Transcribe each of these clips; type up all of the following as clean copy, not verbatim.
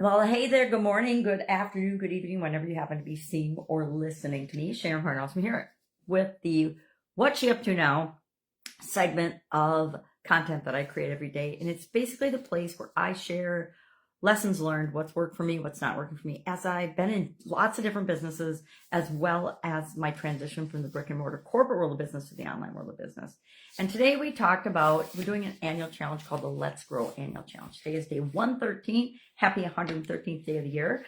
Well, hey there, good morning, good afternoon, good evening, whenever you happen to be seeing or listening to me. Sharon Horne-Ellstrom here with the What's She Up To Now segment of content that I create every day. And it's basically the place where I share lessons learned, what's worked for me, what's not working for me, as I've been in lots of different businesses, as well as my transition from the brick and mortar corporate world of business to the online world of business. And today we're doing an annual challenge called the Let's Grow Annual Challenge. Today is day 113. Happy 113th day of the year.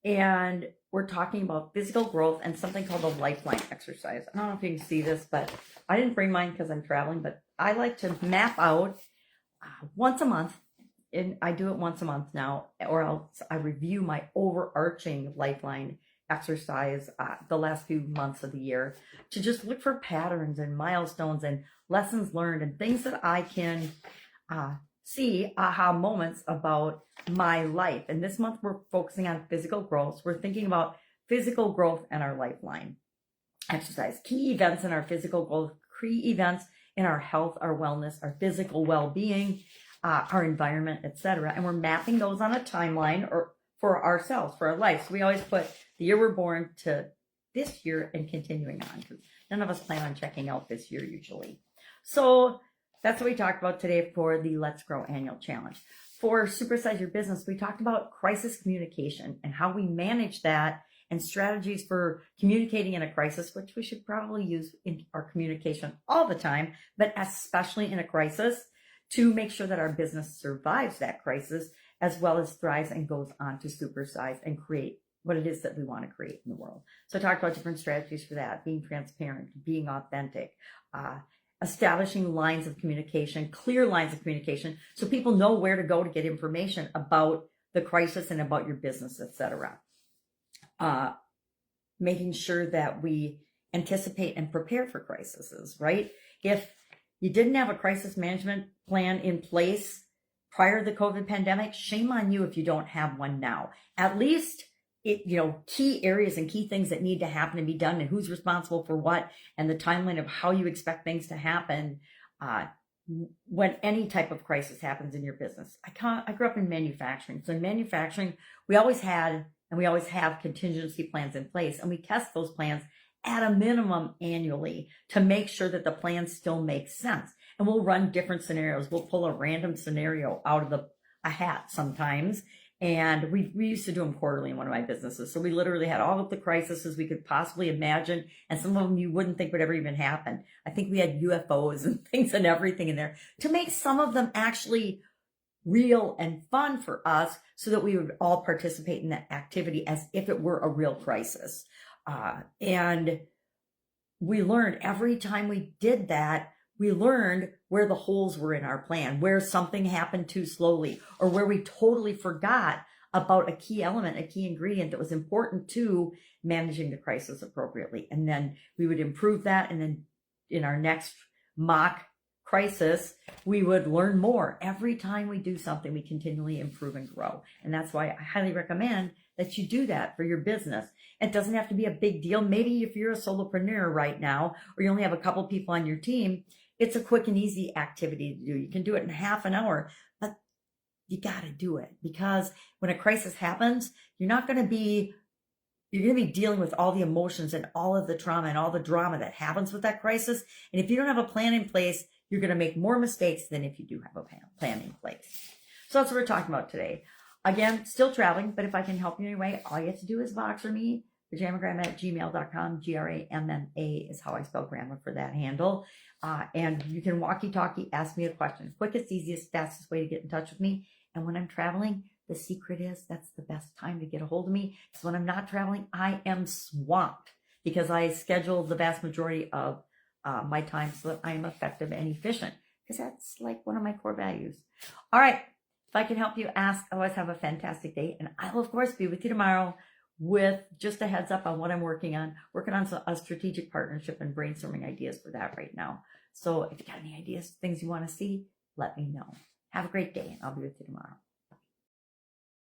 And we're talking about physical growth and something called the Lifeline exercise. I don't know if you can see this, but I didn't bring mine because I'm traveling, but I like to map out once a month. And I do it once a month now, or else I review my overarching Lifeline exercise the last few months of the year to just look for patterns and milestones and lessons learned and things that I can see aha moments about my life. And this month we're focusing on physical growth. We're thinking about physical growth and our Lifeline exercise. Key events in our physical growth, key events in our health, our wellness, our physical well-being, our environment, etc. And we're mapping those on a timeline or for ourselves, for our life. So we always put the year we're born to this year and continuing on, because none of us plan on checking out this year usually. So that's what we talked about today for the Let's Grow Annual Challenge. For Supersize Your Business, we talked about crisis communication and how we manage that and strategies for communicating in a crisis, which we should probably use in our communication all the time, but especially in a crisis, to make sure that our business survives that crisis as well as thrives and goes on to supersize and create what it is that we want to create in the world. So I talked about different strategies for that: being transparent, being authentic, establishing lines of communication, clear lines of communication, so people know where to go to get information about the crisis and about your business, etc. Making sure that we anticipate and prepare for crises, right? If you didn't have a crisis management plan in place prior to the COVID pandemic, shame on you if you don't have one now. At least key areas and key things that need to happen and be done, and who's responsible for what, and the timeline of how you expect things to happen when any type of crisis happens in your business. I grew up in manufacturing. So in manufacturing, we always had and we always have contingency plans in place, and we test those plans at a minimum annually to make sure that the plan still makes sense. And we'll run different scenarios. We'll pull a random scenario out of a hat sometimes. And we used to do them quarterly in one of my businesses. So we literally had all of the crises we could possibly imagine. And some of them you wouldn't think would ever even happen. I think we had UFOs and things and everything in there to make some of them actually real and fun for us, so that we would all participate in that activity as if it were a real crisis. And we learned every time we did that, we learned where the holes were in our plan, where something happened too slowly, or where we totally forgot about a key element, a key ingredient that was important to managing the crisis appropriately. And then we would improve that. And then in our next mock crisis, we would learn more. Every time we do something, we continually improve and grow. And that's why I highly recommend that you do that for your business. It doesn't have to be a big deal. Maybe if you're a solopreneur right now, or you only have a couple people on your team, it's a quick and easy activity to do. You can do it in half an hour, but you got to do it, because when a crisis happens, you're going to be dealing with all the emotions and all of the trauma and all the drama that happens with that crisis. And if you don't have a plan in place, you're going to make more mistakes than if you do have a plan in place. So that's what we're talking about today. Again, still traveling, but if I can help you in any way, all you have to do is box me, pajamagrandma@gmail.com. GRAMMA is how I spell grandma for that handle. And you can walkie-talkie, ask me a question. Quickest, easiest, fastest way to get in touch with me. And when I'm traveling, the secret is that's the best time to get a hold of me. Because when I'm not traveling, I am swamped, because I schedule the vast majority of my time so that I am effective and efficient, because that's like one of my core values. All right. If I can help you, ask. Otherwise, have a fantastic day. And I will, of course, be with you tomorrow with just a heads up on what I'm working on a strategic partnership and brainstorming ideas for that right now. So if you got any ideas, things you want to see, let me know. Have a great day, and I'll be with you tomorrow.